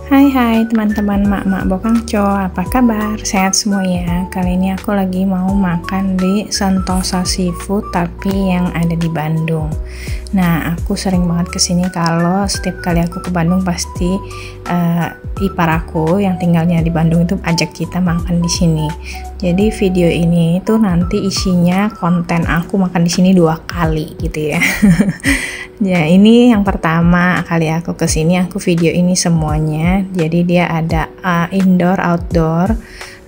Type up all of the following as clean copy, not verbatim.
Hai teman-teman mak-mak Bokangco, apa kabar? Sehat semua ya? Kali ini aku lagi mau makan di Sentosa Seafood tapi yang ada di Bandung. Nah, aku sering banget kesini kalau setiap kali aku ke Bandung pasti ipar aku yang tinggalnya di Bandung itu ajak kita makan di sini. Jadi video ini tuh nanti isinya konten aku makan di sini 2 kali gitu ya. Ya, ini yang pertama kali aku kesini, aku video ini semuanya. Jadi dia ada indoor, outdoor.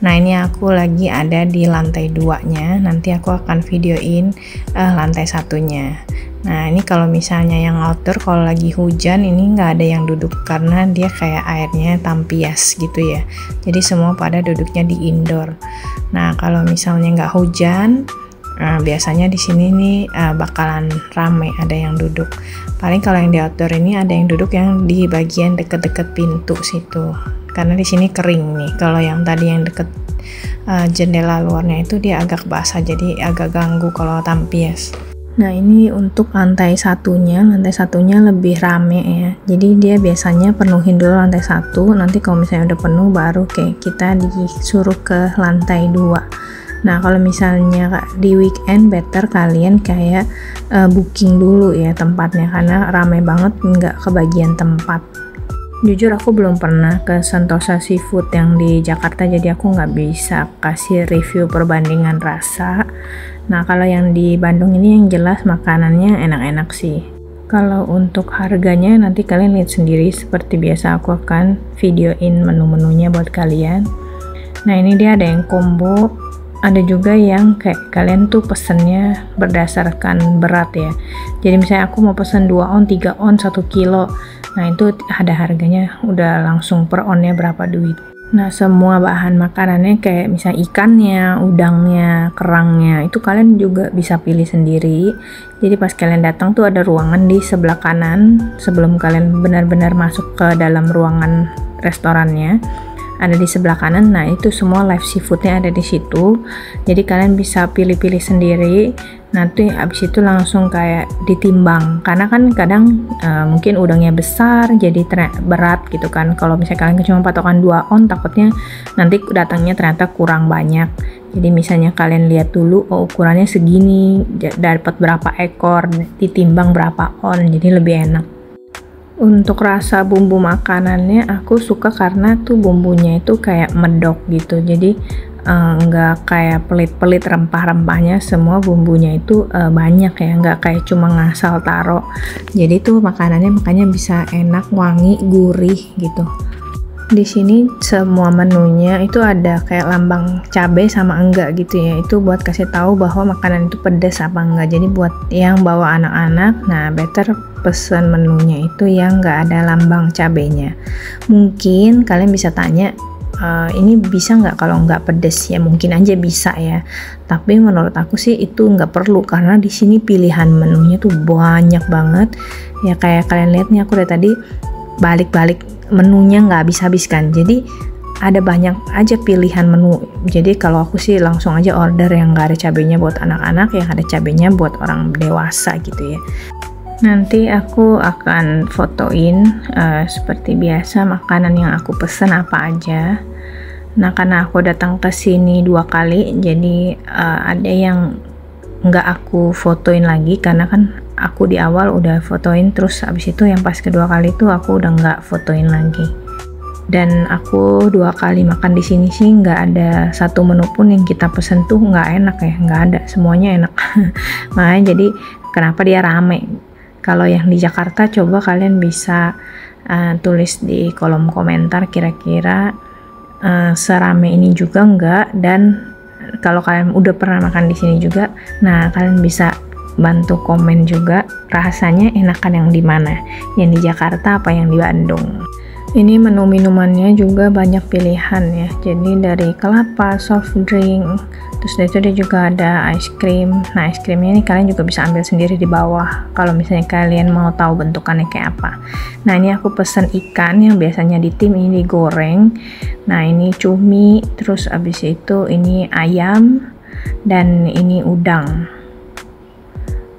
Nah, ini aku lagi ada di lantai 2-nya. Nanti aku akan videoin lantai 1-nya. Nah, ini kalau misalnya yang outdoor, kalau lagi hujan ini nggak ada yang duduk karena dia kayak airnya tampias gitu ya. Jadi semua pada duduknya di indoor. Nah, kalau misalnya nggak hujan, biasanya di sini nih bakalan rame, ada yang duduk. Paling kalau yang di outdoor ini ada yang duduk yang di bagian deket-deket pintu situ. Karena di sini kering nih. Kalau yang tadi yang deket jendela luarnya itu dia agak basah, jadi agak ganggu kalau tampias. Nah, ini untuk lantai satunya lebih rame ya. Jadi dia biasanya penuhin dulu lantai 1, nanti kalau misalnya udah penuh baru kayak kita disuruh ke lantai 2. Nah, kalau misalnya di weekend better kalian kayak booking dulu ya tempatnya, karena rame banget nggak kebagian tempat. Jujur aku belum pernah ke Sentosa Seafood yang di Jakarta, jadi aku nggak bisa kasih review perbandingan rasa. Nah, kalau yang di Bandung ini yang jelas makanannya enak-enak sih. Kalau untuk harganya nanti kalian lihat sendiri, seperti biasa aku akan videoin menu-menunya buat kalian. Nah, ini dia ada yang combo. Ada juga yang kayak kalian tuh pesennya berdasarkan berat ya. Jadi misalnya aku mau pesen 2 on, 3 on, 1 kilo. Nah, itu ada harganya, udah langsung per onnya berapa duit. Nah, semua bahan makanannya kayak misalnya ikannya, udangnya, kerangnya, itu kalian juga bisa pilih sendiri. Jadi pas kalian datang tuh ada ruangan di sebelah kanan sebelum kalian benar-benar masuk ke dalam ruangan restorannya. Ada di sebelah kanan. Nah, itu semua live seafoodnya ada di situ, jadi kalian bisa pilih-pilih sendiri. Nanti abis itu langsung kayak ditimbang, karena kan kadang mungkin udangnya besar jadi berat gitu kan. Kalau misalnya kalian cuma patokan 2 on, takutnya nanti datangnya ternyata kurang banyak. Jadi misalnya kalian lihat dulu, oh ukurannya segini, dapat berapa ekor, ditimbang berapa on, jadi lebih enak. Untuk rasa bumbu makanannya aku suka karena tuh bumbunya itu kayak medok gitu, jadi nggak kayak pelit-pelit, rempah-rempahnya semua bumbunya itu banyak ya, nggak kayak cuma ngasal taro. Jadi tuh makanannya makanya bisa enak, wangi, gurih gitu. Di sini semua menunya itu ada kayak lambang cabai sama enggak gitu ya, itu buat kasih tahu bahwa makanan itu pedas apa enggak. Jadi buat yang bawa anak-anak, nah better pesan menunya itu yang enggak ada lambang cabainya. Mungkin kalian bisa tanya, ini bisa nggak kalau nggak pedas ya? Mungkin aja bisa ya, tapi menurut aku sih itu nggak perlu, karena di sini pilihan menunya tuh banyak banget ya. Kayak kalian lihat nih, aku dari tadi balik-balik menunya nggak habis-habis kan, jadi ada banyak aja pilihan menu. Jadi kalau aku sih langsung aja order yang nggak ada cabenya buat anak-anak, yang ada cabenya buat orang dewasa gitu ya. Nanti aku akan fotoin seperti biasa makanan yang aku pesen apa aja. Nah, karena aku datang ke sini 2 kali, jadi ada yang nggak aku fotoin lagi karena kan aku di awal udah fotoin, terus abis itu yang pas kedua kali tuh aku udah nggak fotoin lagi. Dan aku 2 kali makan di sini sih nggak ada satu menu pun yang kita pesen tuh nggak enak ya, nggak ada, semuanya enak. Makanya jadi kenapa dia rame. Kalau yang di Jakarta coba kalian bisa tulis di kolom komentar kira-kira serame ini juga enggak, dan kalau kalian udah pernah makan di sini juga, nah kalian bisa bantu komen juga rasanya enakan yang di mana, yang di Jakarta apa yang di Bandung. Ini menu minumannya juga banyak pilihan ya, jadi dari kelapa, soft drink, terus dari itu dia juga ada ice cream. Nah, ice creamnya ini kalian juga bisa ambil sendiri di bawah kalau misalnya kalian mau tahu bentukannya kayak apa. Nah, ini aku pesen ikan yang biasanya di tim, ini digoreng. Nah, ini cumi, terus abis itu ini ayam, dan ini udang.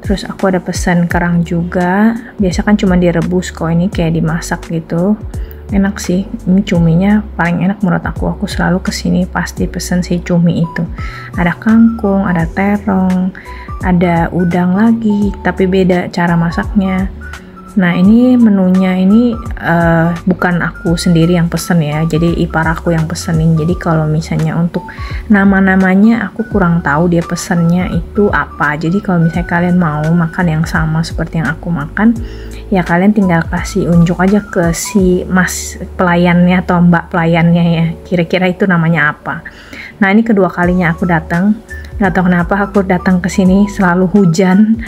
Terus aku ada pesan kerang juga, biasa kan cuma direbus, kok ini kayak dimasak gitu. Enak sih, ini cuminya paling enak menurut aku selalu kesini pasti pesen si cumi itu. Ada kangkung, ada terong, ada udang lagi, tapi beda cara masaknya. Nah ini menunya ini bukan aku sendiri yang pesen ya, jadi ipar aku yang pesenin. Jadi kalau misalnya untuk nama-namanya aku kurang tahu dia pesennya itu apa. Jadi kalau misalnya kalian mau makan yang sama seperti yang aku makan, ya kalian tinggal kasih unjuk aja ke si mas pelayannya atau mbak pelayannya ya, kira-kira itu namanya apa. Nah ini kedua kalinya aku datang, nggak tahu kenapa aku datang ke sini selalu hujan.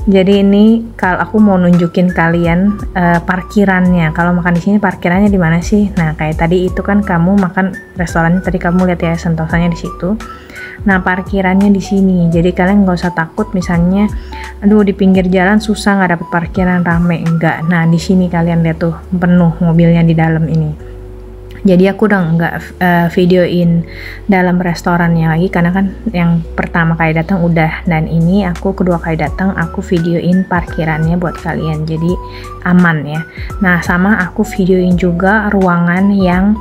Jadi ini kalau aku mau nunjukin kalian parkirannya. Kalau makan di sini parkirannya di mana sih? Nah kayak tadi itu kan kamu makan restorannya tadi kamu lihat ya Sentosanya di situ. Nah parkirannya di sini. Jadi kalian nggak usah takut misalnya, aduh di pinggir jalan susah nggak dapet parkiran rame, enggak. Nah di sini kalian lihat tuh penuh mobilnya di dalam ini. Jadi aku udah nggak videoin dalam restorannya lagi karena kan yang pertama kali datang udah, dan ini aku kedua kali datang aku videoin parkirannya buat kalian jadi aman ya. Nah sama aku videoin juga ruangan yang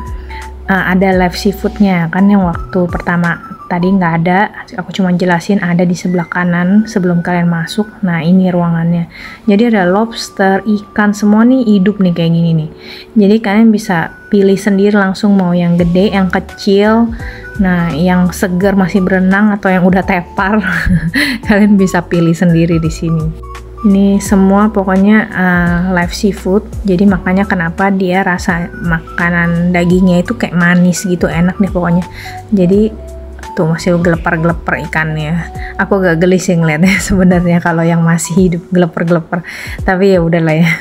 ada live seafoodnya kan, yang waktu pertama tadi nggak ada, aku cuma jelasin ada di sebelah kanan sebelum kalian masuk. Nah ini ruangannya, jadi ada lobster, ikan, semua nih hidup nih kayak gini nih. Jadi kalian bisa pilih sendiri langsung mau yang gede, yang kecil, nah yang segar masih berenang atau yang udah tepar kalian bisa pilih sendiri di sini. Ini semua pokoknya live seafood, jadi makanya kenapa dia rasa makanan dagingnya itu kayak manis gitu, enak nih pokoknya. Jadi tuh masih gelepar-gelepar ikannya. Aku agak geli sih ngeliatnya sebenarnya kalau yang masih hidup gelepar-gelepar. Tapi ya udahlah ya.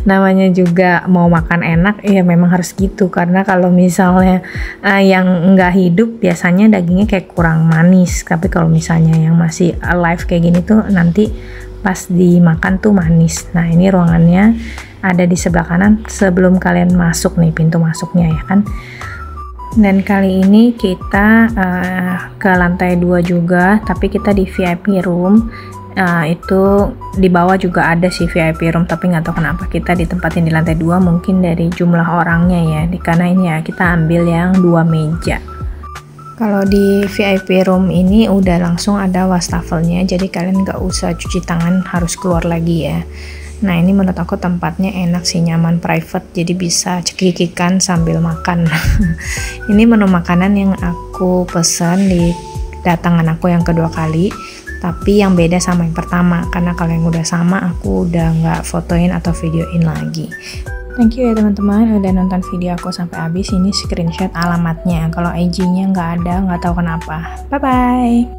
Namanya juga mau makan enak, ya memang harus gitu. Karena kalau misalnya yang nggak hidup biasanya dagingnya kayak kurang manis. Tapi kalau misalnya yang masih alive kayak gini tuh nanti pas dimakan tuh manis. Nah ini ruangannya ada di sebelah kanan sebelum kalian masuk nih, pintu masuknya ya kan. Dan kali ini kita ke lantai 2 juga, tapi kita di VIP room. Itu di bawah juga ada sih VIP room, tapi nggak tahu kenapa kita ditempatin di lantai 2, mungkin dari jumlah orangnya ya, karena ini ya kita ambil yang 2 meja. Kalau di VIP room ini udah langsung ada wastafelnya, jadi kalian nggak usah cuci tangan harus keluar lagi ya. Nah ini menurut aku tempatnya enak sih, nyaman, private, jadi bisa cekikikan sambil makan. Ini menu makanan yang aku pesan di datangan aku yang kedua kali, tapi yang beda sama yang pertama, karena kalau yang udah sama aku udah nggak fotoin atau videoin lagi. Thank you ya teman-teman udah nonton video aku sampai habis. Ini screenshot alamatnya, kalau IG-nya nggak ada, nggak tahu kenapa. Bye bye.